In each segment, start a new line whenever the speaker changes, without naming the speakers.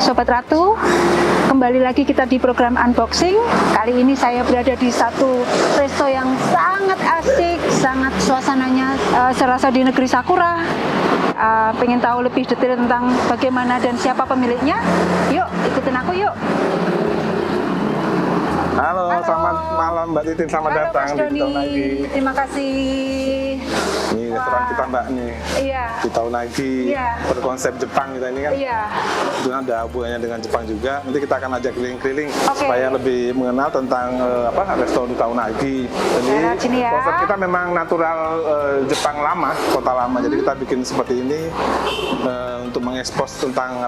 Sobat Ratu, kembali lagi kita di program unboxing. Kali ini saya berada di satu resto yang sangat asik, sangat suasananya serasa di negeri Sakura. Pengen tahu lebih detail tentang bagaimana dan siapa pemiliknya? Yuk, ikutin aku yuk.
Halo, selamat malam Mbak Titin, selamat datang
Mas
di Tahun Lagi.
Terima kasih.
Ini restoran kita Mbak nih.
Iya.
Di Tahun Lagi.
Iya.
Berkonsep Jepang kita ini kan.
Iya.
Itu ada hubungannya dengan Jepang juga. Nanti kita akan ajak keliling-keliling
Oke.
supaya lebih mengenal tentang resto di Tahun Lagi. Jadi
Lewat sini ya.
konsep kita memang natural Jepang lama, kota lama. Jadi kita bikin seperti ini untuk mengekspos tentang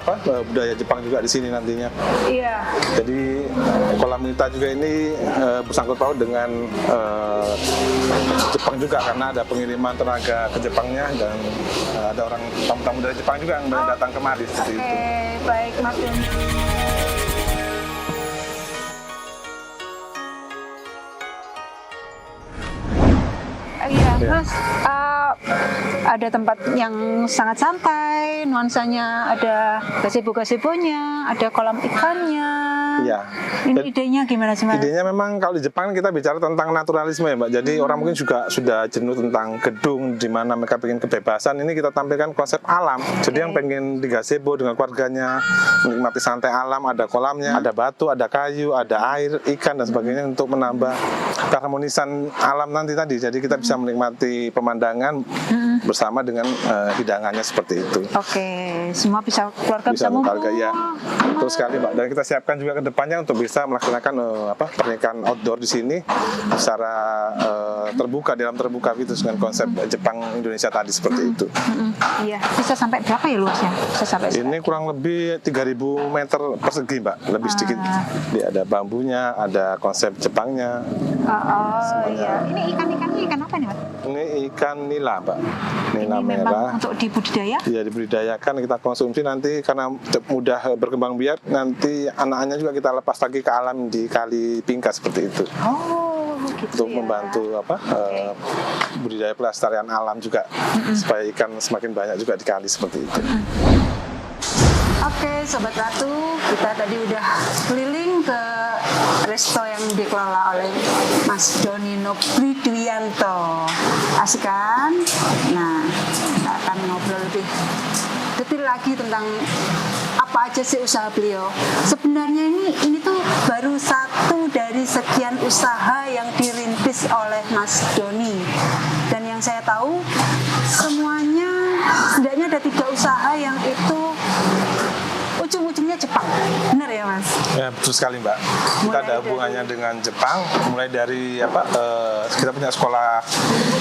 budaya Jepang juga di sini nantinya.
Iya.
Jadi kolam kita juga ini bersangkut paut dengan Jepang juga karena ada pengiriman tenaga ke Jepangnya dan ada orang tamu-tamu dari Jepang juga yang datang kemari seperti itu.
Baik Mas Doni. Iya, Mas. Ada tempat yang sangat santai, nuansanya ada gazebo-gazebonya, ada kolam ikannya.
Iya.
Ini idenya gimana sih, Mas?
Idenya memang kalau di Jepang kita bicara tentang naturalisme ya Mbak. Jadi orang mungkin juga sudah jenuh tentang gedung di mana mereka pengen kebebasan. Ini kita tampilkan konsep alam. Jadi yang pengen di gazebo dengan keluarganya menikmati santai alam, ada kolamnya, ada batu, ada kayu, ada air, ikan dan sebagainya untuk menambah keharmonisan alam nanti tadi. Jadi kita bisa menikmati pemandangan bersama dengan hidangannya seperti itu.
Oke, semua bisa keluarga bisa
keluarga
ngumpul.
ya. Betul sekali Mbak. Dan kita siapkan juga ke depannya untuk bisa melaksanakan pernikahan outdoor di sini secara terbuka, dalam terbuka gitu dengan konsep Jepang Indonesia tadi seperti itu.
Iya, bisa sampai berapa ya luasnya? Bisa sampai
Ini kurang lebih 3.000 meter persegi Mbak, lebih sedikit. Dia ada bambunya, ada konsep Jepangnya.
Iya. Ini ikan-ikannya ikan apa nih, Mas?
Ini ikan nila Mbak, nila
Ini
merah.
memang untuk dibudidaya?
Ya dibudidayakan, kita konsumsi nanti karena mudah berkembang biak, nanti anak-anaknya juga kita lepas lagi ke alam di Kali Pingka seperti itu.
Oh, gitu
Untuk
ya.
membantu budidaya pelestarian alam juga supaya ikan semakin banyak juga di kali seperti itu.
Oke, Sobat Ratu, kita tadi udah keliling ke resto yang dikelola oleh Mas Doni Nobridwianto. Asik kan? Nah, kita akan ngobrol lebih detail lagi tentang apa aja sih usaha beliau. Sebenarnya ini tuh baru satu dari sekian usaha yang dirintis oleh Mas Doni. Dan yang saya tahu semuanya setidaknya ada 3 usaha yang itu ujung-ujungnya Jepang. Benar ya, Mas?
Ya, betul sekali Mbak. Kita ada hubungannya dengan Jepang, mulai dari kita punya sekolah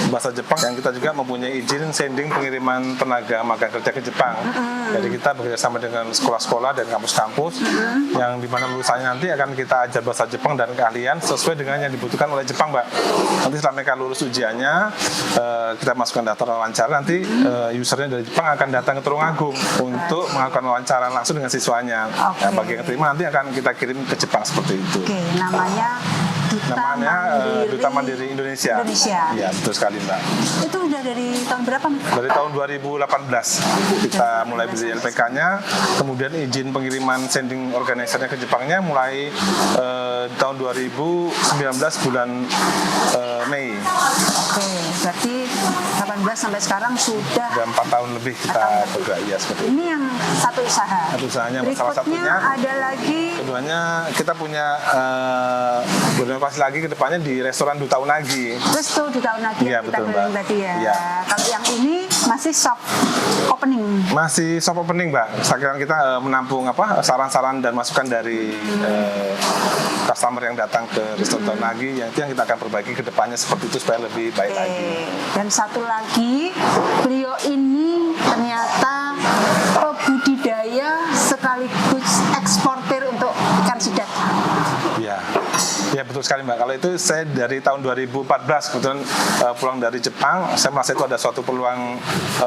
bahasa Jepang yang kita juga mempunyai izin sending pengiriman tenaga magang kerja ke Jepang. Jadi kita bekerjasama dengan sekolah-sekolah dan kampus-kampus yang dimana lulusannya nanti akan kita ajar bahasa Jepang dan keahlian sesuai dengan yang dibutuhkan oleh Jepang, Mbak. Nanti setelah mereka lulus ujiannya, kita masukkan daftar wawancara, nanti usernya dari Jepang akan datang ke Tulungagung untuk melakukan wawancara langsung dengan siswanya.
Oke.
Nah, bagi yang terima nanti akan kita kirim ke Jepang seperti itu.
Oke, namanya
Duta Mandiri Indonesia. Iya, betul sekali Mbak.
Itu udah dari tahun berapa, Mas?
Dari tahun 2018 kita mulai beli LPK-nya, kemudian izin pengiriman sending organisernya ke Jepangnya mulai tahun 2019 bulan Mei.
Oke, berarti 18 sampai sekarang sudah.
Sudah 4 tahun lebih kita bergerak ya seperti itu.
Ini yang satu usaha.
Satu usahanya, salah
Berikutnya
satunya.
ada lagi.
Keduanya kita punya berinovasi lagi ke depannya di restoran Duta Unagi.
Resto di tahun lagi
Iya,
yang kita
betul,
bilang
Mbak.
tadi ya.
Iya.
Kalau yang ini masih soft opening.
Masih soft opening Mbak. Sekarang kita menampung saran-saran dan masukan dari customer yang datang ke restoran lagi, yang itu yang kita akan perbaiki ke depannya seperti itu supaya lebih baik lagi.
Dan satu lagi, beliau ini ternyata pembudidaya sekaligus eksportir untuk ikan sidap.
Ya betul sekali Mbak. Kalau itu saya dari tahun 2014 kebetulan pulang dari Jepang, saya merasa itu ada suatu peluang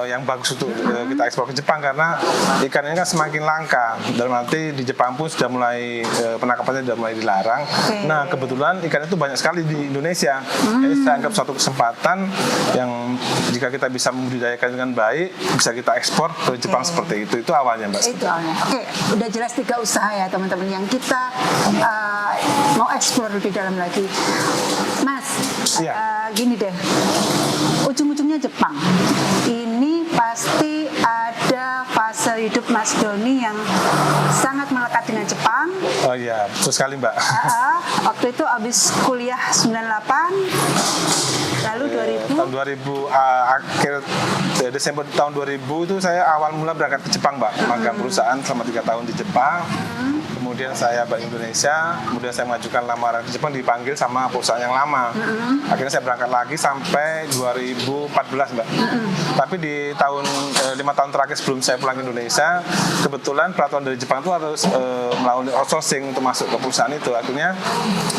yang bagus untuk kita ekspor ke Jepang karena ikan ini kan semakin langka. Dalam arti di Jepang pun sudah mulai penangkapannya sudah mulai dilarang. Nah kebetulan ikan itu banyak sekali di Indonesia. Jadi saya anggap suatu kesempatan yang jika kita bisa membudidayakan dengan baik, bisa kita ekspor ke Jepang seperti itu. Itu awalnya Mbak.
Itu awalnya. Oke, udah jelas 3 usaha ya teman-teman yang kita mau eksplor lebih dalam lagi. Mas, gini deh, ujung-ujungnya Jepang. Ini pasti ada fase hidup Mas Doni yang sangat melekat dengan Jepang.
Oh iya, betul sekali Mbak.
Waktu itu habis kuliah 98, lalu 2000.
Tahun 2000 akhir Desember tahun 2000 itu saya awal mula berangkat ke Jepang Mbak, magang perusahaan selama 3 tahun di Jepang. Kemudian saya balik Indonesia, kemudian saya mengajukan lamaran di Jepang, dipanggil sama perusahaan yang lama. Akhirnya saya berangkat lagi sampai 2014 Mbak. Tapi di tahun 5 tahun terakhir sebelum saya pulang ke Indonesia, kebetulan peraturan dari Jepang itu harus melalui outsourcing untuk masuk ke perusahaan itu. Akhirnya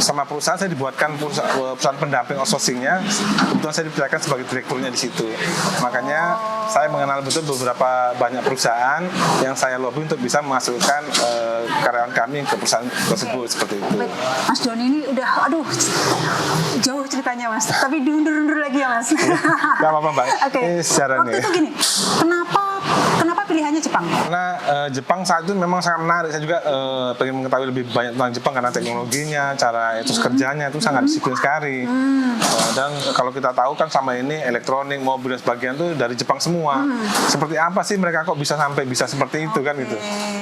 sama perusahaan saya dibuatkan perusahaan pendamping outsourcingnya. Kebetulan saya dipilihkan sebagai direkturnya di situ. Makanya saya mengenal betul beberapa banyak perusahaan yang saya lobby untuk bisa memasukkan karyawan kami ke perusahaan tersebut seperti itu.
Mas Doni ini udah, jauh ceritanya Mas, tapi diundur-undur lagi ya Mas.
Gak apa-apa Mbak.
Oke. Waktu itu gini, kenapa pilihannya Jepang?
Karena Jepang saat itu memang sangat menarik. Saya juga pengen mengetahui lebih banyak tentang Jepang karena teknologinya, cara etos kerjanya itu sangat disiplin sekali. Dan kalau kita tahu kan sama ini elektronik, mobil dan sebagainya itu dari Jepang semua. Seperti apa sih mereka kok bisa sampai bisa seperti itu kan gitu.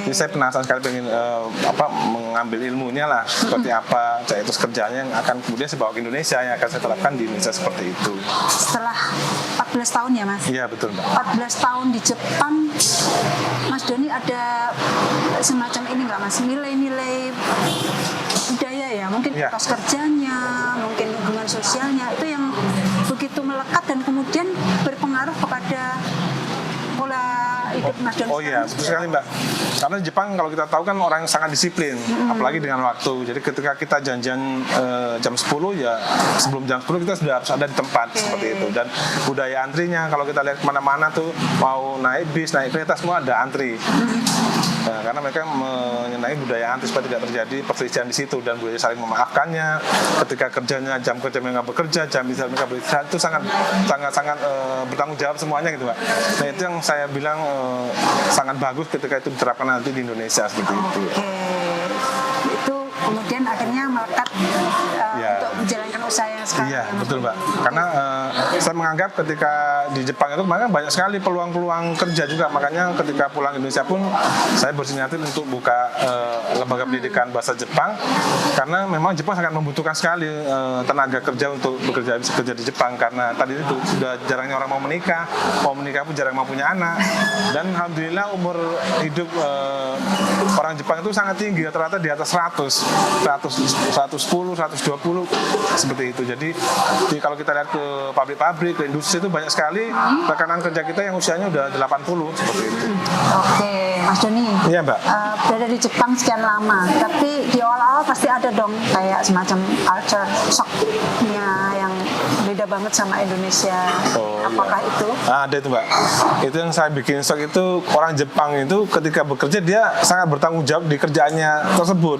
Jadi saya penasaran sekali pengen mengambil ilmunya lah seperti apa cara etos kerjanya yang akan kemudian saya bawa ke Indonesia, yang akan saya terapkan di Indonesia seperti itu.
Setelah 14 tahun ya Mas?
Iya betul Mbak.
14 tahun di Jepang, Mas Doni ada semacam ini nggak Mas, nilai-nilai budaya ya, mungkin etos kerjanya, mungkin hubungan sosialnya itu yang begitu melekat dan kemudian berpengaruh kepada pola hidup Mas Doni.
Oh iya, betul sekali Mbak. Karena Jepang kalau kita tahu kan orang yang sangat disiplin, apalagi dengan waktu. Jadi ketika kita janjian jam 10 ya sebelum jam 10 kita sudah harus ada di tempat seperti itu. Dan budaya antrinya kalau kita lihat kemana-mana tuh mau naik bis, naik kereta semua ada antri. Nah, karena mereka menyenangi budaya antri supaya tidak terjadi perselisihan di situ dan budaya saling memaafkannya. Ketika kerjanya jam kerja mereka bekerja, jam istirahat mereka beristirahat, itu sangat bertanggung jawab semuanya gitu Mbak. Nah itu yang saya bilang sangat bagus ketika itu diterapkan nanti di Indonesia seperti itu.
Itu kemudian akhirnya melekat untuk menjalankan usaha yang sekarang.
Iya betul Mbak. Karena saya menganggap ketika di Jepang itu makanya banyak sekali peluang-peluang kerja juga. Makanya ketika pulang Indonesia pun saya bersinyatir untuk buka lembaga pendidikan bahasa Jepang karena memang Jepang sangat membutuhkan sekali tenaga kerja untuk bekerja di Jepang karena tadi itu sudah jarangnya orang mau menikah pun jarang mau punya anak dan alhamdulillah umur hidup orang Jepang itu sangat tinggi rata-rata di atas 110, 120 seperti itu. Jadi kalau kita lihat ke pabrik-pabrik, ke industri itu banyak sekali rekanan kerja kita yang usianya udah 80 seperti itu.
Oke, Mas Doni.
Iya Mbak.
Berada di Jepang sekian lama, tapi di awal-awal pasti ada dong kayak semacam culture shock-nya yang beda banget sama Indonesia. Apakah itu?
Ada itu Mbak. Itu yang saya bikin shock itu orang Jepang itu ketika bekerja dia sangat bertanggung jawab di kerjaannya tersebut.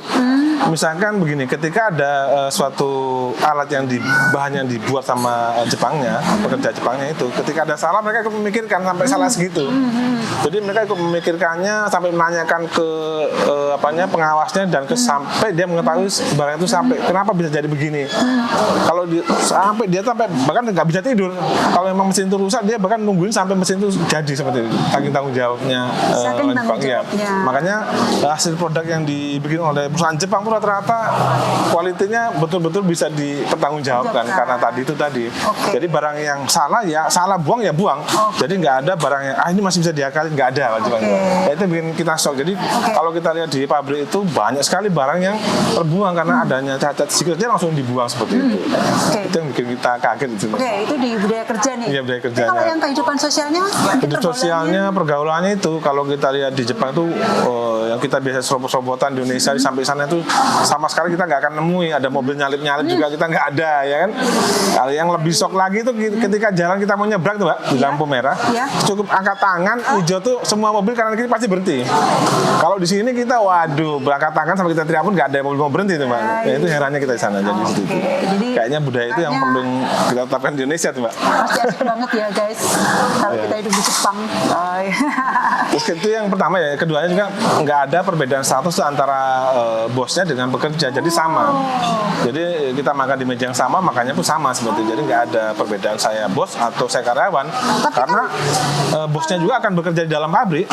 Misalkan begini, ketika ada suatu alat yang bahan yang dibuat sama Jepangnya, pekerja Jepangnya itu, ketika ada salah mereka ikut memikirkan sampai salah segitu. Jadi mereka ikut memikirkannya sampai menanyakan ke pengawasnya dan sampai dia mengetahui barang itu sampai kenapa bisa jadi begini. Kalau sampai dia bahkan nggak bisa tidur. Kalau memang mesin itu rusak dia bahkan nungguin sampai mesin itu jadi seperti itu. Tanggung jawabnya Jepang. Ya. Makanya hasil produk yang dibikin oleh perusahaan Jepang itu rata-rata kualitinya betul-betul bisa dipertanggungjawabkan dijawabkan karena tadi. Jadi barang yang salah ya salah, buang ya buang. Jadi nggak ada barang yang ini masih bisa diakalin, nggak ada. Ya, itu bikin kita shock. Jadi kalau kita lihat di pabrik itu banyak sekali barang yang terbuang karena adanya cacat sikletnya langsung dibuang seperti itu. Itu yang bikin kita kaget itu.
Itu di budaya kerja nih.
Iya, budaya kerjanya.
Kalau yang kehidupan sosialnya,
hidup sosialnya, pergaulannya itu kalau kita lihat di Jepang itu yang kita biasa serobot-serobotan di Indonesia sampai sana itu sama sekali kita nggak akan nemui. Ada mobil nyalip-nyalip juga kita nggak ada, ya kan. Kalau yang lebih shock lagi itu ketika jalan kita mau nyebrang tuh Mbak, di lampu merah, cukup angkat tangan hijau tuh semua mobil kanan kiri pasti berhenti. Kalau di sini kita waduh berangkat tangan sampai kita teriak pun nggak ada mobil mau berhenti tuh Mbak. Ya, itu herannya kita di sana. Jadi kayaknya budaya itu yang perlu kita tetapkan di Indonesia tuh Mbak.
Pasti asik banget ya guys kalau kita hidup di Jepang.
Terus itu yang pertama ya, keduanya juga nggak ada perbedaan status antara bosnya dengan pekerja, jadi sama. Jadi kita makan di meja yang sama, makannya pun sama seperti itu. Jadi nggak ada perbedaan saya bos atau saya karyawan, karena bosnya juga akan bekerja di dalam pabrik.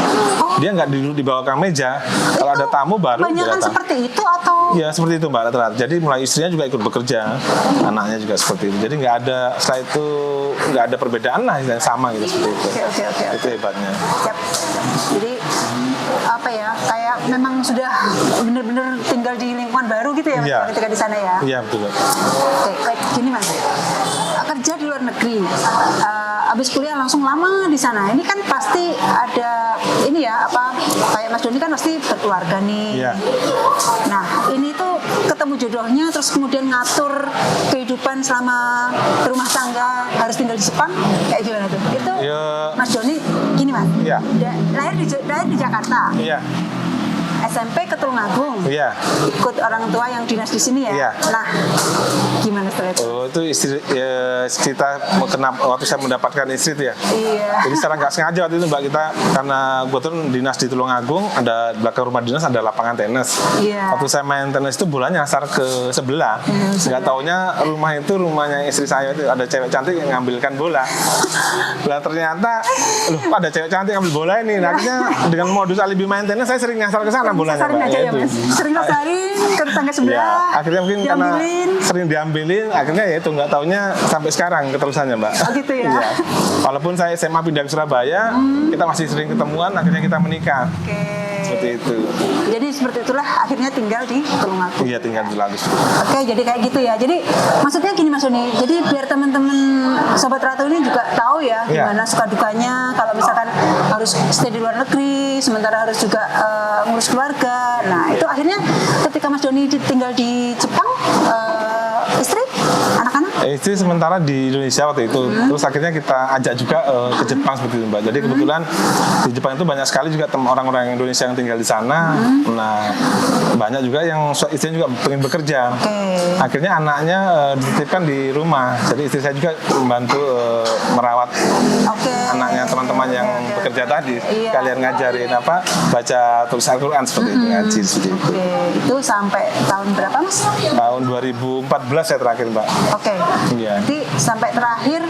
Dia nggak duduk di bawah meja. Kalau ada tamu baru dia datang.
Seperti itu atau?
Ya seperti itu Mbak, rata-rata. Jadi mulai istrinya juga ikut bekerja, anaknya juga seperti itu. Jadi nggak ada setelah itu nggak ada perbedaan lah, yang sama gitu seperti itu.
Oke.
Itu hebatnya.
Siap. Jadi apa ya, kayak memang sudah benar-benar tinggal di lingkungan baru gitu ya Mas, ketika di sana ya.
Iya betul.
Oke, kayak gini Mas, kerja di luar negeri, habis kuliah langsung lama di sana. Ini kan pasti ada ini ya, apa kayak Mas Doni kan pasti berkeluarga nih.
Iya.
Nah ini tuh ketemu jodohnya, terus kemudian ngatur kehidupan selama rumah tangga harus tinggal di Jepang, kayak gimana tuh? Itu Mas Doni gini Mas, lahir di Jakarta.
Iya.
SMP ke Tulungagung.
Iya.
Ikut orang tua yang dinas di sini ya.
Iya.
Nah, gimana setelah itu?
Itu istri kita kenapa waktu saya mendapatkan istri itu ya.
Iya.
Jadi secara nggak sengaja waktu itu Mbak, kita karena kebetulan dinas di Tulungagung, ada belakang rumah dinas ada lapangan tenis.
Iya.
Waktu saya main tenis itu bola nyasar ke sebelah. Nggak taunya rumah itu rumahnya istri saya itu ada cewek cantik yang ngambilkan bola. Nah ternyata ada cewek cantik ngambil bola ini. Nah, akhirnya dengan modus alibi main tenis saya sering nyasar ke sana bolanya
Sering
Mbak.
aja ya Mas. Sering nasarin ke tetangga sebelah.
Ya, akhirnya mungkin karena sering diambilin, akhirnya ya itu nggak taunya sampai sekarang keterusannya Mbak.
Oh gitu ya.
Iya. Walaupun saya SMA pindah ke Surabaya, kita masih sering ketemuan, akhirnya kita menikah. Seperti itu.
Jadi seperti itulah akhirnya tinggal di Tulungagung.
Iya, tinggal di Tulungagung.
Oke, jadi kayak gitu ya. Jadi maksudnya gini Mas Doni, jadi biar teman-teman Sobat Ratu ini juga tahu ya gimana suka dukanya kalau misalkan harus stay di luar negeri, sementara harus juga ngurus keluarga. Nah, itu akhirnya ketika Mas Doni tinggal di Jepang, istri, anak-anak?
Istri sementara di Indonesia waktu itu. Terus akhirnya kita ajak juga ke Jepang seperti itu Mbak. Jadi kebetulan di Jepang itu banyak sekali juga orang-orang Indonesia yang tinggal di sana. Nah, banyak juga yang istrinya juga pengen bekerja. Akhirnya anaknya dititipkan di rumah. Jadi istri saya juga membantu merawat anaknya teman-teman yang bekerja tadi. Kalian ngajarin baca tulis Al-Quran seperti itu, ngaji seperti itu.
Itu sampai tahun berapa Mas?
Tahun 2014 saya terakhir Mbak. Iya.
Jadi sampai terakhir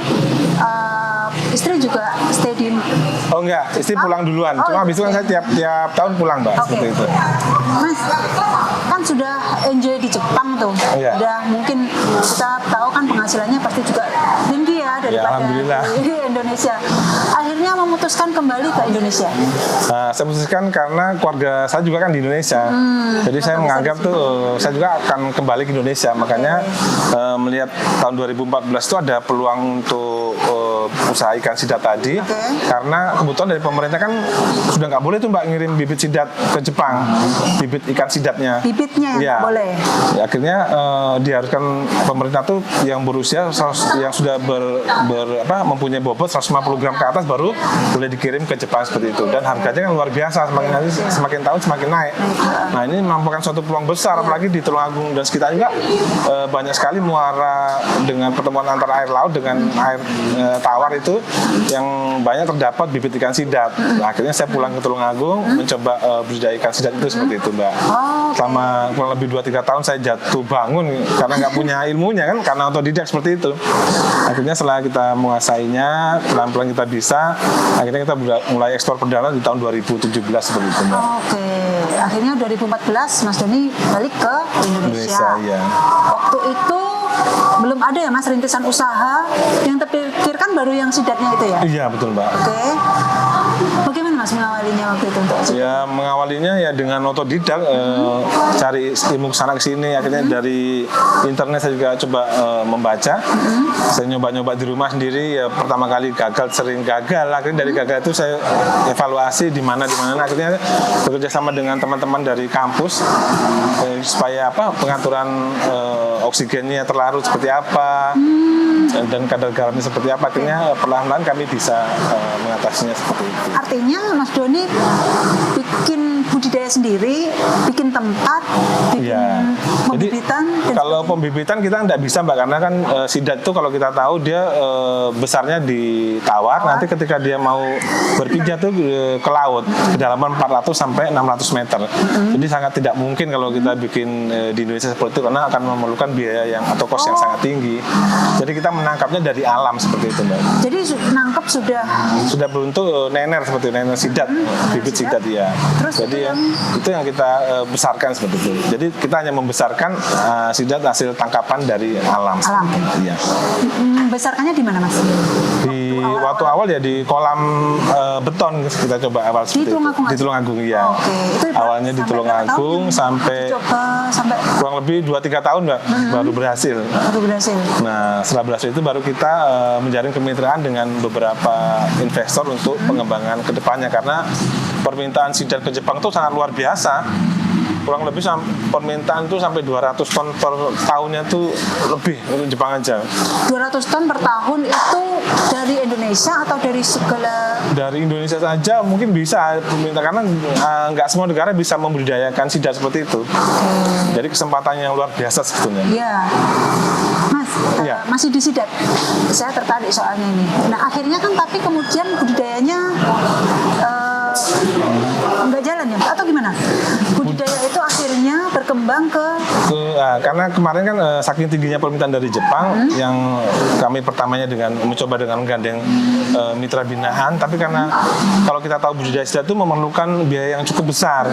istri juga stay di.
Oh enggak, istri pulang duluan. Cuma habis itu kan saya tiap tahun pulang Mbak, seperti itu.
Mas, kan sudah enjoy di Jepang tuh. Udah mungkin kita tahu kan penghasilannya pasti juga tinggi ya daripada di Indonesia. Akhirnya memutuskan kembali ke Indonesia.
Nah, saya memutuskan karena keluarga saya juga kan di Indonesia. Jadi saya menganggap tuh saya juga akan kembali ke Indonesia. Makanya melihat tahun 2014 itu ada peluang untuk usaha ikan sidat tadi, karena kebetulan dari pemerintah kan sudah nggak boleh tuh Mbak ngirim bibit sidat ke Jepang, bibit ikan sidatnya.
Bibitnya yang nggak boleh.
Ya, akhirnya diharuskan pemerintah tuh yang berusia yang sudah mempunyai bobot 150 gram ke atas baru boleh dikirim ke Jepang seperti itu. Dan harganya kan luar biasa, semakin tahun semakin naik. Nah ini merupakan suatu peluang besar, apalagi di Tulungagung dan sekitar juga banyak sekali muara dengan pertemuan antara air laut dengan air tawar itu yang banyak terdapat bibit ikan sidat. Nah, akhirnya saya pulang ke Tulungagung mencoba budidaya ikan sidat itu seperti itu Mbak. Selama kurang lebih 2 2-3 tahun saya jatuh bangun karena nggak punya ilmunya kan, karena otodidak seperti itu. Akhirnya setelah kita menguasainya, pelan-pelan kita bisa, akhirnya kita mulai ekspor perdana di tahun 2017 seperti itu, Mbak.
Oke, akhirnya 2014 Mas Doni balik ke Indonesia.
Ya.
Waktu itu belum ada ya Mas rintisan usaha, yang terpikirkan baru yang sidatnya itu ya?
Iya, betul, Mbak.
Oke. Bagaimana Mas mengawalinya waktu itu untuk
Ya, mengawalinya ya dengan otodidak, cari ilmu kesana kesini. Akhirnya dari internet saya juga coba membaca. Saya nyoba-nyoba di rumah sendiri. Ya, pertama kali gagal, sering gagal. Akhirnya dari gagal itu saya evaluasi di mana. Akhirnya bekerja sama dengan teman-teman dari kampus supaya pengaturan oksigennya terlarut seperti apa dan kadar garamnya seperti apa. Akhirnya perlahan-lahan kami bisa mengatasinya seperti itu.
Artinya Mas Doni bikin budidaya sendiri, bikin tempat, bikin pembibitan.
Jadi kalau pembibitan kita nggak bisa, Mbak, karena kan sidat itu kalau kita tahu dia besarnya di tawar. Nanti ketika dia mau berpijat tuh ke laut, kedalaman 400 sampai 600 meter. Jadi sangat tidak mungkin kalau kita bikin di Indonesia seperti itu, karena akan memerlukan biaya yang atau kos yang sangat tinggi. Jadi kita menangkapnya dari alam seperti itu, Mbak.
Jadi nangkep sudah
berbentuk nener seperti nener sidat, bibit sidat ya.
Terus
jadi itu yang kita besarkan seperti itu. Jadi kita hanya membesarkan sidat hasil tangkapan dari alam. Iya.
Membesarkannya di mana, Mas?
Di waktu awal ya di kolam beton kita coba awal seperti itu. Di Tulungagung ya.
Oke. Itu
awalnya di Tulungagung sampai kurang lebih 2-3 tahun, Mbak, baru berhasil. Nah, setelah berhasil itu baru kita menjalin kemitraan dengan beberapa investor untuk pengembangan ke depannya, karena permintaan sidat ke Jepang itu sangat luar biasa. Kurang lebih permintaan itu sampai 200 ton per tahunnya tuh lebih untuk Jepang aja.
200 ton per tahun itu dari Indonesia atau dari segala?
Dari Indonesia saja mungkin bisa pemerintah, karena nggak semua negara bisa membudidayakan sidat seperti itu. Jadi kesempatan yang luar biasa sebetulnya.
Iya. Mas, masih di sidat. Saya tertarik soalnya ini. Nah, akhirnya kan tapi kemudian budidayanya nggak jalan ya, atau gimana? Budidaya itu akhirnya berkembang
karena kemarin kan saking tingginya permintaan dari Jepang, yang kami pertamanya mencoba dengan menggandeng mitra binaan, tapi karena kalau kita tahu budidaya sidat itu memerlukan biaya yang cukup besar,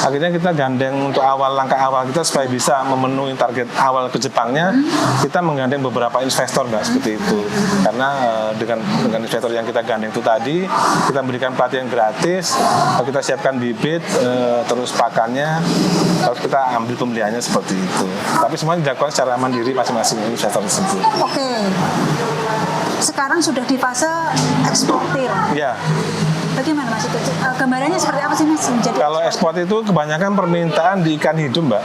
akhirnya kita gandeng untuk langkah awal kita supaya bisa memenuhi target awal ke Jepangnya, kita menggandeng beberapa investor, Mbak, seperti itu. Karena dengan investor yang kita gandeng itu tadi, kita berikan pelatihan gratis, kita siapkan bibit, terus pakannya, terus kita ambil pembeliannya seperti itu. Tapi semuanya dilakukan secara mandiri masing-masing investor tersebut.
Oke. Sekarang sudah di fase eksportir.
Iya.
Bagaimana Mas itu? Gambarannya seperti apa sih, Mas?
Kalau ekspor itu kebanyakan permintaan di ikan hidup, Mbak.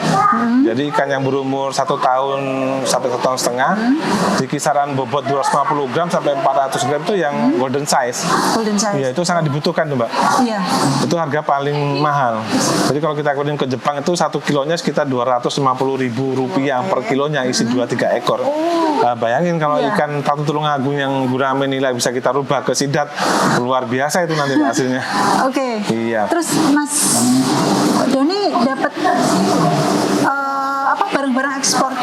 Jadi ikan yang berumur 1 tahun sampai 1,5 tahun, di kisaran bobot 250 gram sampai 400 gram itu yang golden size.
Golden size.
Iya, itu sangat dibutuhkan tuh, Mbak.
Iya.
Itu harga paling mahal. Jadi kalau kita kirim ke Jepang itu 1 kilonya sekitar Rp250.000 per kilonya, isi 2-3 ekor. Nah, bayangin kalau ikan Tatu Tulungagung yang gurame nilai bisa kita rubah ke sidat, luar biasa itu nanti hasilnya.
Oke.
Iya.
Terus Mas Doni dapat barang-barang ekspor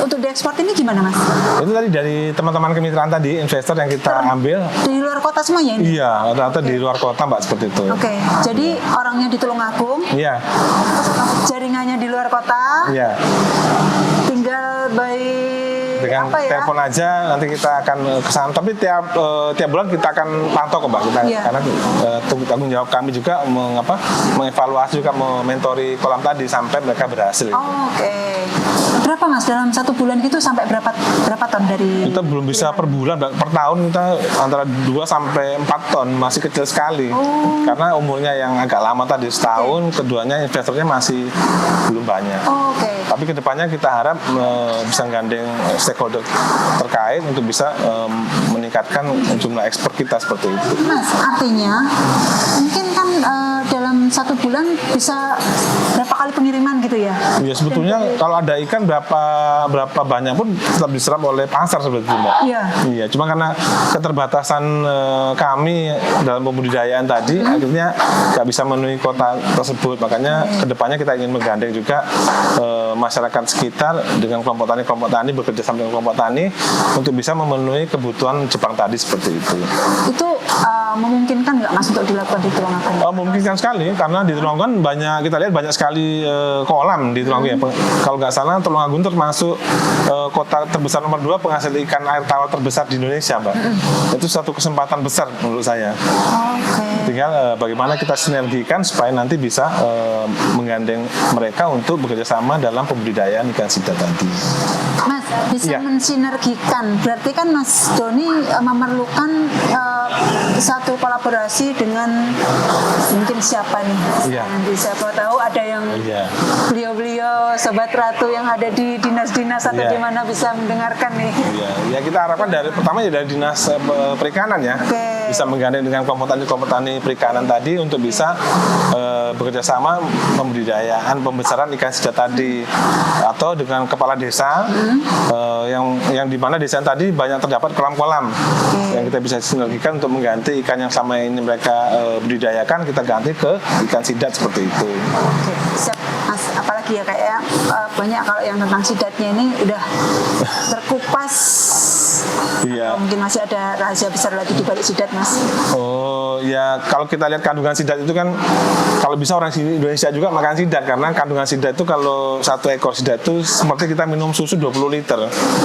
untuk diekspor ini gimana, Mas?
Itu tadi dari teman-teman kemitraan tadi, investor yang kita ambil.
Di luar kota semuanya ini?
Iya, rata-rata di luar kota, Mbak, seperti itu.
Oke. Jadi orangnya di Tulungagung.
Iya.
Jaringannya di luar kota.
Iya.
Tinggal
dengan telepon aja nanti kita akan kesana, tapi tiap bulan kita akan pantau kok, Mbak, karena tanggung jawab kami juga mengevaluasi juga, mementori kolam tadi sampai mereka berhasil.
Oke. Berapa, Mas, dalam 1 bulan gitu sampai berapa ton dari?
Kita belum bisa per bulan, Mbak. Per tahun kita antara 2 sampai 4 ton, masih kecil sekali. Karena umurnya yang agak lama tadi, setahun, keduanya investornya masih belum banyak. Tapi kedepannya kita harap bisa gandeng stakeholder terkait untuk bisa meningkatkan jumlah ekspor kita seperti itu.
Mas, artinya mungkin kan dalam satu bulan bisa berapa kali pengiriman gitu ya?
Ya sebetulnya kalau ada ikan berapa banyak pun tetap diserap oleh pasar seperti itu, Mbak.
Iya.
Iya, cuma karena keterbatasan kami dalam pembudidayaan tadi, akhirnya nggak bisa memenuhi kota tersebut. Makanya kedepannya kita ingin menggandeng juga masyarakat sekitar dengan kelompok tani bekerja sama dengan kelompok tani untuk bisa memenuhi kebutuhan Jepang tadi seperti itu.
Itu memungkinkan nggak Mas untuk dilakukan di Tulungagung?
Memungkinkan sekali karena di Tulungagung kita lihat banyak sekali kolam di Tulungagung. Kalau nggak salah Tulungagung termasuk kota terbesar nomor 2 penghasil ikan air tawar terbesar di Indonesia, Mbak. Itu satu kesempatan besar menurut saya. Tinggal bagaimana kita sinergikan supaya nanti bisa menggandeng mereka untuk bekerja sama dalam pembudidayaan ikan sidat tadi.
Mas, bisa
Ya.
mensinergikan. Berarti kan Mas Doni memerlukan satu kolaborasi dengan mungkin siapa nih?
Iya.
Nanti siapa tahu ada yang
Iya.
beliau-beliau Sobat Ratu yang ada di dinas-dinas atau
Iya.
di mana bisa mendengarkan nih.
Ya kita harapkan pertama dari dinas perikanan ya,
Oke.
bisa menggandeng dengan kelompok tani perikanan tadi untuk bisa bekerja sama pembesaran ikan sidat tadi, atau dengan kepala desa yang di mana desa tadi banyak terdapat kolam-kolam yang kita bisa sinergikan untuk mengganti ikan yang selama ini mereka budidayakan, kita ganti ke ikan sidat seperti itu.
Oke, siap Mas. Apalagi ya kayak banyak kalau yang tentang sidatnya ini udah terkupas.
Iya.
Atau mungkin masih ada rahasia besar lagi di balik sidat, Mas.
Oh ya, kalau kita lihat kandungan sidat itu kan, kalau bisa orang Indonesia juga makan sidat, karena kandungan sidat itu kalau satu ekor sidat itu seperti kita minum susu 20 liter.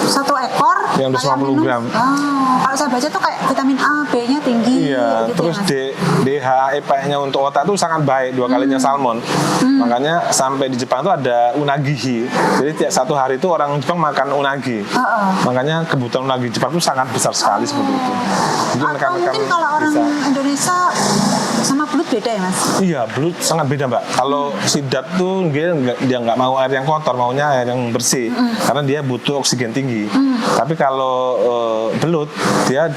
Satu ekor
Yang
kayak
150 gram.
Kalau saya baca tuh kayak vitamin A, B-nya tinggi.
Iya,
gitu
terus
ya, Mas?
DH, EPA-nya untuk otak itu sangat baik, 2 kalinya salmon. Makanya sampai di Jepang itu ada unagihi. Jadi tiap satu hari itu orang Jepang makan unagi. Makanya kebutuhan unagi Jepang itu sangat besar sekali seperti itu. Jadi
Atau mungkin kalau orang Indonesia sama belut beda ya, Mas?
Iya, belut sangat beda, Mbak. Kalau sidat tuh dia nggak mau air yang kotor, maunya air yang bersih, karena dia butuh oksigen tinggi. Tapi kalau belut, dia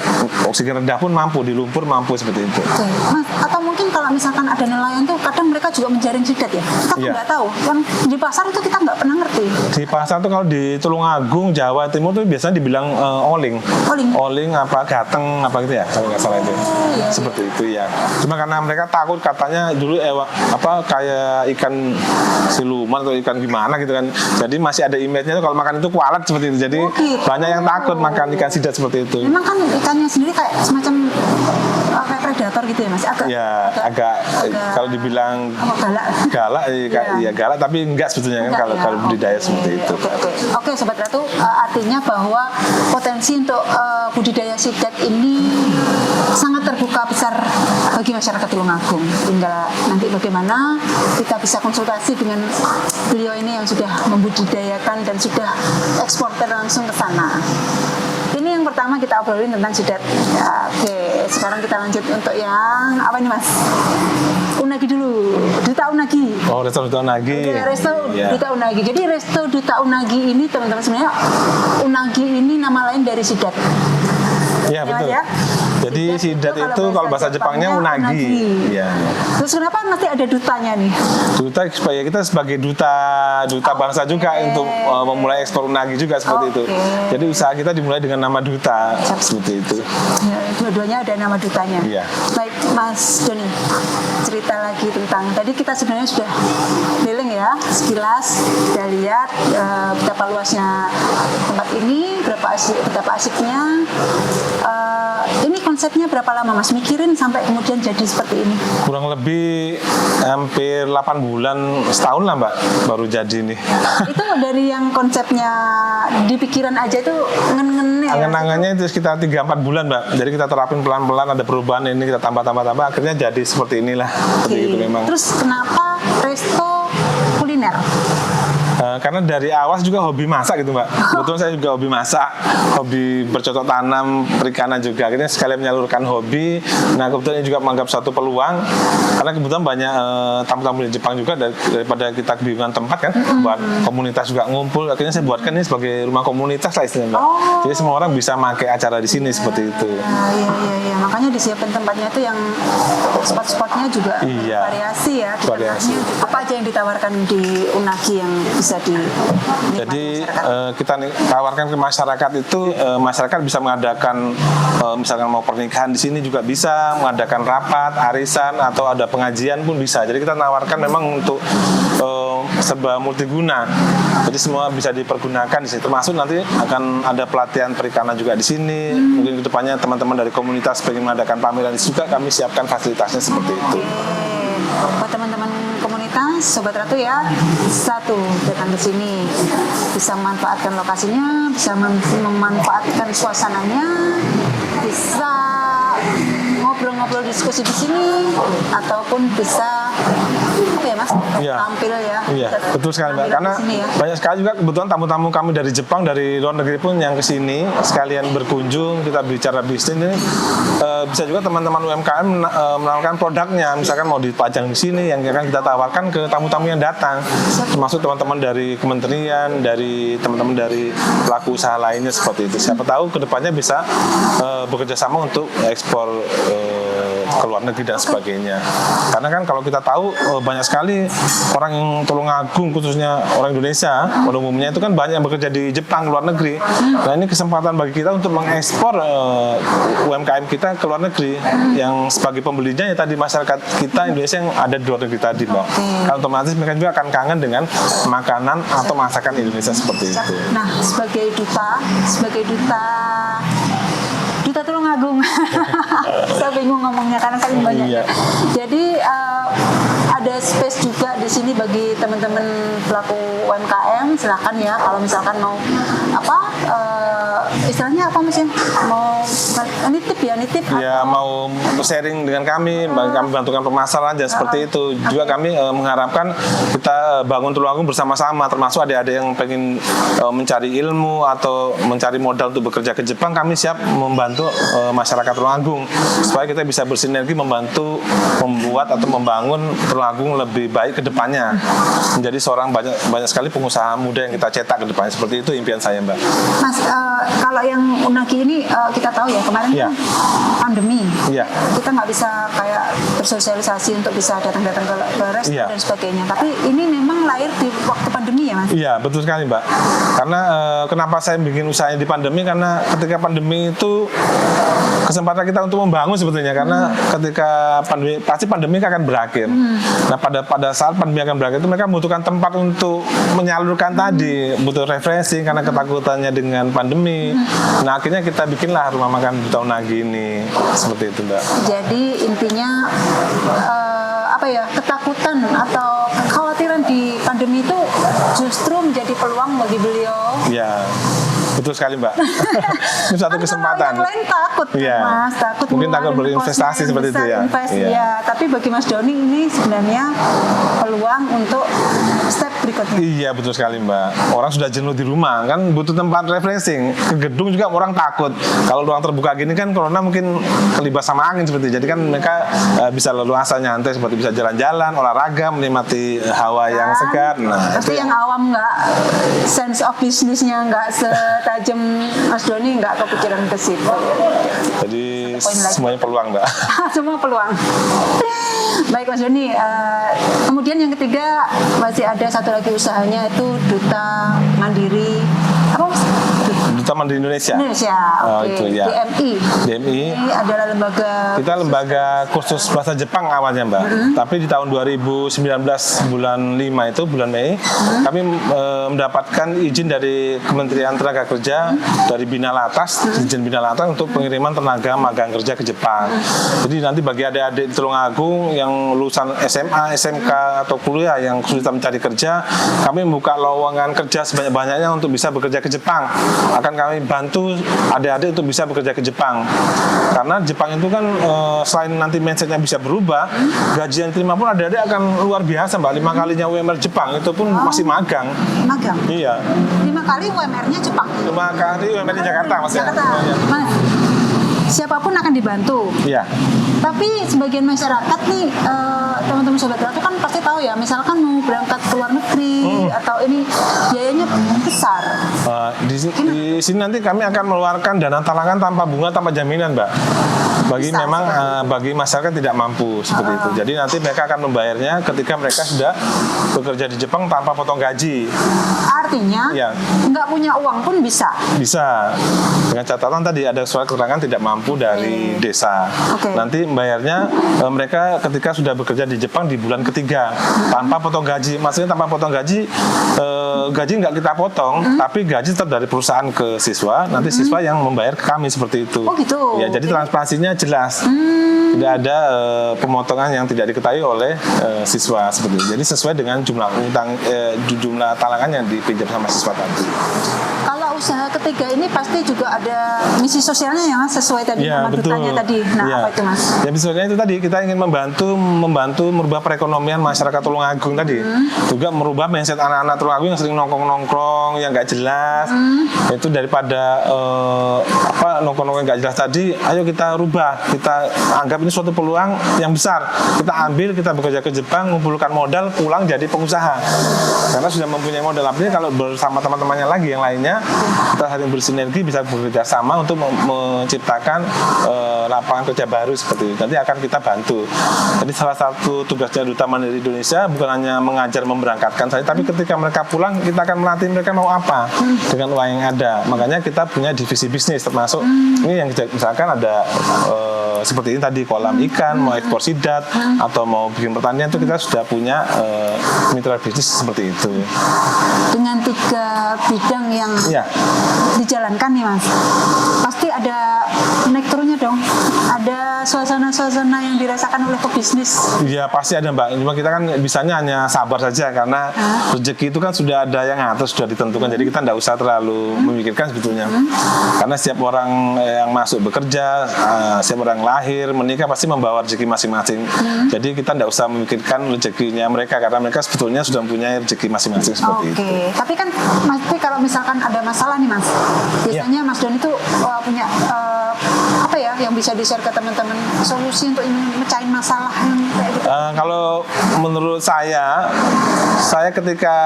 oksigen rendah pun mampu, di lumpur mampu seperti itu.
Oke, Mas. Atau mungkin kalau misalkan ada nelayan tuh kadang mereka juga menjaring sidat ya. Kita tuh
Iya.
nggak tahu. Yang di pasar itu kita nggak pernah ngerti.
Di pasar tuh kalau di Tulungagung, Jawa Timur tuh biasanya dibilang oling. Oling apa gateng apa gitu ya, kalau nggak salah itu.
Iya.
Seperti itu ya. Cuma karena mereka takut, katanya dulu kayak ikan siluman atau ikan gimana gitu kan. Jadi masih ada image-nya tuh kalau makan itu kualat seperti itu. Jadi
gitu.
banyak yang takut makan ikan sidat seperti itu.
Memang kan ikannya sendiri kayak semacam kayak predator gitu ya, Mas?
Agak kalau dibilang galak ya galak, tapi enggak sebetulnya kan kalau budidaya seperti itu.
Oke, Sobat Ratu, artinya bahwa potensi untuk budidaya sidat ini sangat terbuka besar bagi masyarakat Tulungagung. Tinggal nanti bagaimana kita bisa konsultasi dengan beliau ini yang sudah membudidayakan dan sudah eksporter langsung ke sana. Ini yang pertama kita obrolin tentang sidat. Ya, oke, sekarang kita lanjut untuk yang apa ini, Mas? Unagi dulu, Duta Unagi.
Oh, Resto Duta Unagi.
Resto
Iya.
Duta Unagi. Jadi Resto Duta Unagi ini teman-teman sebenarnya unagi ini nama lain dari sidat.
Iya, betul.
Ya?
Jadi sidat itu kalau bahasa Jepangnya unagi. Iya.
Terus kenapa nanti ada dutanya nih?
Duta supaya kita sebagai duta bangsa juga untuk memulai ekspor unagi juga seperti itu. Jadi usaha kita dimulai dengan nama duta seperti itu.
Ya, dua-duanya ada nama dutanya.
Iya.
Baik, Mas Doni, cerita lagi tentang tadi kita sebenarnya sudah keliling ya, sekilas sudah lihat betapa luasnya tempat ini, betapa asiknya. Ini konsepnya berapa lama, Mas? Mikirin sampai kemudian jadi seperti ini?
Kurang lebih hampir 8 bulan, setahun lah, Mbak, baru jadi nih.
Itu dari yang konsepnya di pikiran aja itu ngen-ngennya.
Angan-angannya itu sekitar 3-4 bulan, Mbak. Jadi kita terapin pelan-pelan, ada perubahan ini, kita tambah, akhirnya jadi seperti inilah. Seperti itu memang.
Terus kenapa resto kuliner?
Karena dari awal juga hobi masak gitu Mbak. Kebetulan saya juga hobi masak, hobi bercocok tanam, perikanan juga. Akhirnya sekalian menyalurkan hobi. Nah kebetulan ini juga menganggap satu peluang. Karena kebetulan banyak tamu-tamu di Jepang juga daripada kita kebingungan tempat kan, buat komunitas juga ngumpul. Akhirnya saya buatkan ini sebagai rumah komunitas lah istilahnya Mbak. Jadi semua orang bisa pakai acara di sini seperti itu.
Iya. Makanya disiapin tempatnya itu yang spot-spotnya juga variasi ya.
Variasi.
Apa aja yang ditawarkan di Unagi yang bisa dinikmati
Jadi
masyarakat?
kita tawarkan ke masyarakat itu, masyarakat bisa mengadakan misalkan mau pernikahan di sini juga bisa, mengadakan rapat, arisan atau ada pengajian pun bisa. Jadi kita tawarkan memang untuk serba multiguna. Jadi semua bisa dipergunakan di sini. Termasuk nanti akan ada pelatihan perikanan juga di sini. Mungkin kedepannya teman-teman dari komunitas pengen mengadakan pameran di sini juga kami siapkan fasilitasnya seperti itu.
Buat teman-teman komunitas, Sobat Ratu ya, satu datang ke sini bisa memanfaatkan lokasinya, bisa memanfaatkan suasananya, bisa ngobrol-ngobrol diskusi di sini, ataupun bisa apa ya Mas? Tampil ya.
Iya, betul sekali Mbak. Karena
ya.
banyak sekali juga kebetulan tamu-tamu kami dari Jepang, dari luar negeri pun yang ke sini sekalian berkunjung, kita bicara bisnis ini bisa juga teman-teman UMKM menawarkan produknya, misalkan mau dipajang di sini yang akan kita tawarkan ke tamu-tamu yang datang, termasuk teman-teman dari kementerian, dari teman-teman dari pelaku usaha lainnya seperti itu. Siapa tahu kedepannya bisa bekerja sama untuk ekspor ke luar negeri dan sebagainya. Karena kan kalau kita tahu banyak sekali orang yang Tulungagung, khususnya orang Indonesia pada umumnya itu kan banyak yang bekerja di Jepang, luar negeri. Nah ini kesempatan bagi kita untuk mengekspor UMKM kita ke luar negeri yang sebagai pembelinya ya tadi masyarakat kita Indonesia yang ada di luar negeri tadi Mbak. Kan otomatis mereka juga akan kangen dengan makanan atau masakan Indonesia seperti itu.
Nah sebagai duta Tulungagung. Saya bingung ngomongnya karena saking banyak.
Iya.
Jadi ada space juga di sini bagi teman-teman pelaku UMKM. Silakan ya kalau misalkan mau istilahnya apa Mas ya? Mau nitip
ya mau sharing dengan kami bantukan pemasaran dan seperti itu. Juga kami mengharapkan kita bangun Tulungagung bersama-sama, termasuk adik-adik yang pengen mencari ilmu atau mencari modal untuk bekerja ke Jepang, kami siap membantu masyarakat Tulungagung supaya kita bisa bersinergi membantu membuat atau membangun Tulungagung lebih baik ke depannya, menjadi seorang banyak sekali pengusaha muda yang kita cetak ke depannya. Seperti itu impian saya Mbak.
Mas, kalau yang Unagi ini kita tahu ya kemarin kan pandemi, kita nggak bisa kayak bersosialisasi untuk bisa datang-datang ke resto dan sebagainya. Tapi ini memang lahir di waktu pandemi ya Mas? Iya
betul sekali Mbak. Karena kenapa saya bikin usahanya di pandemi, karena ketika pandemi itu kesempatan kita untuk membangun sebetulnya. Karena ketika pandemi pasti pandemi akan berakhir. Nah pada saat pandemi akan berakhir itu mereka membutuhkan tempat untuk menyalurkan tadi, butuh refreshing karena ketakutannya dengan pandemi. Nah akhirnya kita bikinlah rumah makan Duta Unagi ini seperti itu Mbak.
Jadi intinya ketakutan atau kekhawatiran di pandemi itu justru menjadi peluang bagi beliau.
Iya. Betul sekali Mbak. Itu satu kesempatan.
Yang lain takut Mas,
mungkin takut berinvestasi seperti itu ya.
Ya, tapi bagi Mas Doni ini sebenarnya peluang untuk step berikutnya.
Iya betul sekali Mbak. Orang sudah jenuh di rumah kan butuh tempat refreshing. Ke gedung juga orang takut. Kalau ruang terbuka gini kan corona mungkin kelibas sama angin seperti itu. Jadi kan mereka bisa leluasa nyantai seperti bisa jalan-jalan, olahraga, menikmati hawa yang segar. Nah,
tapi yang awam nggak sense of bisnisnya nggak tajam Mas Doni nggak kepikiran ke situ.
Jadi semuanya peluang Mbak.
Semua peluang. Baik Mas Doni, kemudian yang ketiga masih ada satu lagi usahanya itu Duta Mandiri
Duta Mandiri Indonesia. Itu ya. DMI.
Ini adalah
lembaga kursus bahasa Jepang awalnya Mbak. Tapi di tahun 2019 bulan 5 itu bulan Mei kami mendapatkan izin dari Kementerian Tenaga Kerja dari Binalatas, izin Binalatas untuk pengiriman tenaga magang kerja ke Jepang. Jadi nanti bagi adik-adik di Tulungagung yang lulusan SMA, SMK atau kuliah yang kesulitan mencari kerja, kami membuka lowongan kerja sebanyak-banyaknya untuk bisa bekerja ke Jepang. Akan kami bantu adik-adik untuk bisa bekerja ke Jepang. Karena Jepang itu kan selain nanti mindsetnya bisa berubah, gaji yang terima pun adik-adik akan luar biasa Mbak. 5 kalinya UMR Jepang, itu pun masih magang.
Magang?
Iya.
5 kali UMR-nya Jepang?
5 kali UMR di Jakarta Mas ya.
Jakarta.
Iya.
Mas, siapapun akan dibantu.
Iya.
Tapi sebagian masyarakat nih, teman-teman sobat Ratu kan pasti tahu ya, misalkan mau berangkat ke luar negeri atau ini biayanya besar.
Di sini nanti kami akan mengeluarkan dana talangan tanpa bunga, tanpa jaminan, Mbak. Bagi
Bisa,
memang bagi masyarakat tidak mampu seperti itu. Jadi nanti mereka akan membayarnya ketika mereka sudah bekerja di Jepang tanpa potong gaji.
Artinya
Iya.
nggak punya uang pun bisa.
Bisa. Dengan catatan tadi ada surat keterangan tidak mampu dari desa.
Oke.
Nanti membayarnya mereka ketika sudah bekerja di Jepang di bulan ketiga tanpa potong gaji. Maksudnya tanpa potong gaji, gaji nggak kita potong, tapi gaji tetap dari perusahaan ke siswa. Nanti siswa yang membayar ke kami seperti itu.
Oh gitu.
Ya, jadi transparansinya jelas. Tidak ada pemotongan yang tidak diketahui oleh siswa seperti itu. Jadi sesuai dengan jumlah utang, jumlah talangan yang dipinjam sama siswa tadi.
Kalau usaha ketiga ini pasti juga ada misi sosialnya ya Mas, sesuai tadi
Ya,
nama
betul.
dutanya tadi. Nah,
Ya.
apa itu Mas?
Ya, misalnya itu tadi kita ingin membantu merubah perekonomian masyarakat Tulungagung tadi. Juga merubah mindset anak-anak Tulungagung yang sering nongkrong-nongkrong yang nggak jelas. Itu daripada nongkrong-nongkrong yang nggak jelas tadi, ayo kita rubah. Kita anggap ini suatu peluang yang besar. Kita ambil, kita bekerja ke Jepang, mengumpulkan modal, pulang jadi pengusaha. Karena sudah mempunyai modal. Artinya kalau bersama teman-temannya lagi yang lainnya, kita saling bersinergi, bisa bekerja sama untuk menciptakan lapangan kerja baru seperti itu. Nanti akan kita bantu. Jadi salah satu tugasnya Duta Mandiri Indonesia bukan hanya mengajar, memberangkatkan saja, tapi ketika mereka pulang kita akan melatih mereka mau apa dengan uang yang ada. Makanya kita punya divisi bisnis, termasuk ini yang misalkan ada seperti ini tadi, kolam ikan, mau ekspor sidat atau mau bikin pertanian, itu kita sudah punya mitra bisnis seperti itu.
Dengan 3 bidang yang
Iya.
dijalankan nih Mas, pasti ada naik turunnya dong. Ada suasana-suasana yang dirasakan oleh pebisnis.
Iya pasti ada Mbak. Cuma kita kan bisanya hanya sabar saja karena rezeki itu kan sudah ada yang atas, sudah ditentukan. Jadi kita tidak usah terlalu memikirkan sebetulnya. Karena setiap orang yang masuk bekerja, setiap orang lahir, menikah pasti membawa rezeki masing-masing. Jadi kita tidak usah memikirkan rezekinya mereka karena mereka sebetulnya sudah mempunyai rezeki masing-masing seperti itu.
Oke, tapi kan pasti kalau misalkan ada masalah nih Mas, biasanya Mas Don itu punya apa ya yang bisa di-share ke teman-teman, solusi untuk mecahin masalah yang kayak gitu?
Kalau menurut saya ketika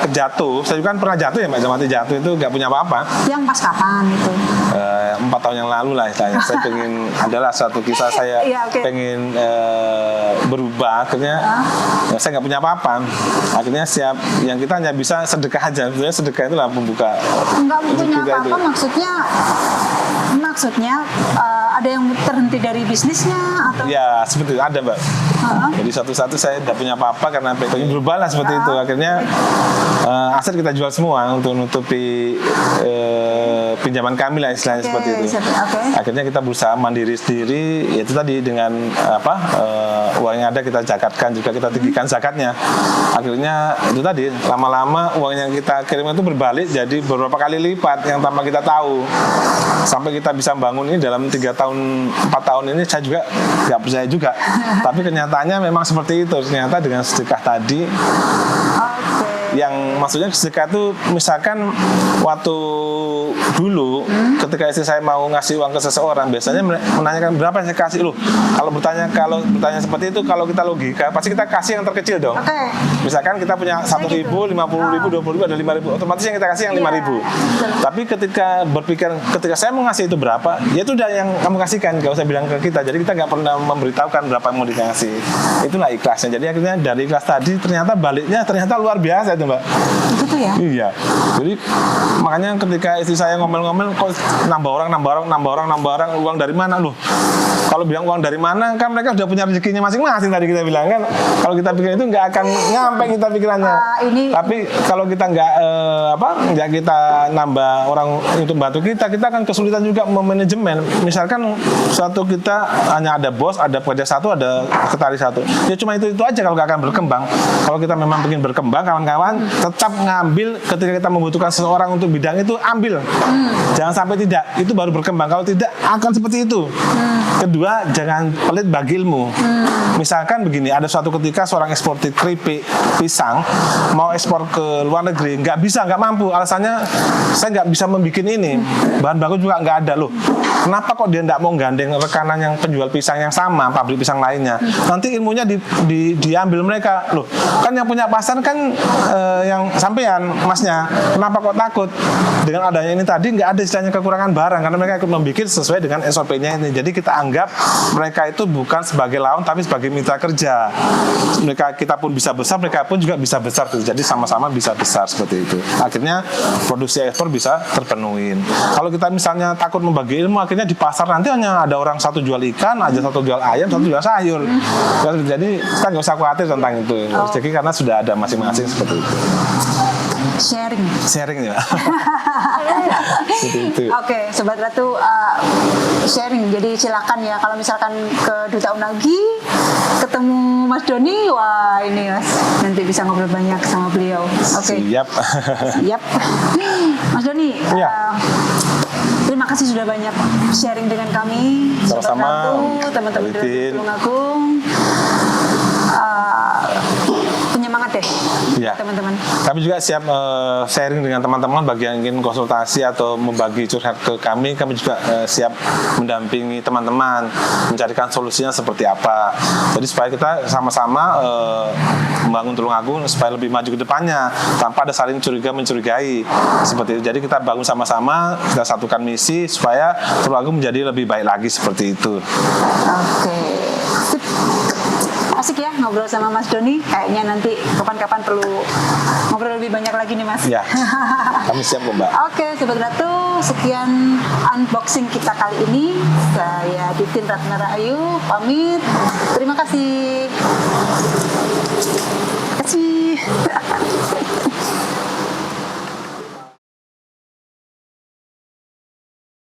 kejatuh, saya juga kan pernah jatuh ya Mbak, mati jatuh itu nggak punya apa-apa.
Yang pas kapan itu?
4 tahun yang lalu lah istilahnya. Saya pengen adalah satu kisah saya
Iya, oke.
pengen berubah, akhirnya saya nggak punya apa-apa. Akhirnya siap yang kita hanya bisa sedekah aja. Sebenarnya sedekah itulah pembuka.
Nggak punya
kita
apa-apa maksudnya ada yang terhenti dari bisnisnya atau?
Ya seperti itu ada Mbak. Jadi satu-satu saya tidak punya apa-apa karena pengen berubah lah seperti itu. Akhirnya aset kita jual semua untuk menutupi pinjaman kami lah istilahnya seperti itu. Akhirnya kita berusaha mandiri sendiri, yaitu tadi dengan uang yang ada kita zakatkan, juga kita tinggikan zakatnya. Akhirnya itu tadi lama-lama uang yang kita kirim itu berbalik jadi beberapa kali lipat yang tanpa kita tahu. Sampai kita bisa bangun ini dalam 3 tahun 4 tahun ini saya juga nggak percaya juga. Tapi kenyataannya memang seperti itu. Ternyata dengan sedekah tadi yang maksudnya sedekah itu misalkan waktu dulu ketika istri saya mau ngasih uang ke seseorang biasanya menanyakan berapa saya kasih loh. Kalau bertanya seperti itu, kalau kita logika pasti kita kasih yang terkecil dong. Misalkan kita punya 1.000, 50.000, 20.000, ada 5.000, otomatis yang kita kasih yang 5.000. Tapi ketika saya mau ngasih itu berapa, ya itu udah yang kamu kasihkan, gak usah bilang ke kita. Jadi kita nggak pernah memberitahukan berapa yang mau dikasih. Itulah ikhlasnya. Jadi akhirnya dari ikhlas tadi ternyata baliknya luar biasa itu Mbak.
Gitu ya?
Iya. Jadi makanya ketika istri saya ngomel-ngomel kok nambah orang uang dari mana loh? Kalau bilang uang dari mana, kan mereka udah punya rezekinya masing-masing tadi kita bilang kan. Kalau kita pikir itu nggak akan nyampe kita pikirannya. Tapi kalau kita nggak kita nambah orang untuk bantu kita akan kesulitan juga memanajemen. Misalkan suatu kita hanya ada bos, ada pekerja satu, ada sekretaris satu. Ya cuma itu aja kalau nggak akan berkembang. Kalau kita memang ingin berkembang, kawan-kawan tetap ngambil ketika kita membutuhkan seseorang untuk bidang itu, ambil. Jangan sampai tidak, itu baru berkembang. Kalau tidak akan seperti itu. Kedua, jangan pelit bagi ilmu. Misalkan begini, ada suatu ketika seorang eksportir keripik, pisang mau ekspor ke luar negeri, nggak mampu. Alasannya saya nggak bisa membuat ini, bahan baku juga nggak ada loh. Kenapa kok dia nggak mau gandeng rekanan yang penjual pisang yang sama, pabrik pisang lainnya? Nanti ilmunya diambil mereka loh. Kan yang punya pasar kan yang sampean, masnya. Kenapa kok takut? Dengan adanya ini tadi nggak ada istilahnya kekurangan barang karena mereka ikut membuat sesuai dengan SOP-nya ini. Jadi kita anggap mereka itu bukan sebagai lawan tapi sebagai mitra kerja. Kita pun bisa besar, mereka pun juga bisa besar. Jadi sama-sama bisa besar seperti itu. Akhirnya produksi ekspor bisa terpenuhi. Kalau kita misalnya takut membagi ilmu, akhirnya di pasar nanti hanya ada orang satu jual ikan, aja satu jual ayam, satu jual sayur. Jadi kita nggak usah khawatir tentang itu. Jadi karena sudah ada masing-masing seperti itu. Sharing ya.
Oke, Sobat Ratu, sharing. Jadi silakan ya kalau misalkan ke Duta Unagi ketemu Mas Doni, wah ini Mas nanti bisa ngobrol banyak sama beliau. Oke.
Siap.
Mas Doni, terima kasih sudah banyak sharing dengan kami.
Sama-sama.
Teman-teman dari Tulungagung. Penyemangat deh, teman-teman.
Kami juga siap sharing dengan teman-teman bagi yang ingin konsultasi atau membagi curhat ke kami juga siap mendampingi teman-teman mencarikan solusinya seperti apa. Jadi supaya kita sama-sama membangun Tulungagung supaya lebih maju ke depannya tanpa ada saling mencurigai seperti itu. Jadi kita bangun sama-sama, kita satukan misi supaya Tulungagung menjadi lebih baik lagi seperti itu.
Oke. Asik ya ngobrol sama Mas Doni. Kayaknya nanti kapan-kapan perlu ngobrol lebih banyak lagi nih Mas.
Ya, kami siap Mbak.
Oke, Sobat Ratu, sekian unboxing kita kali ini. Saya Titin Ratna Rahayu pamit. Terima kasih.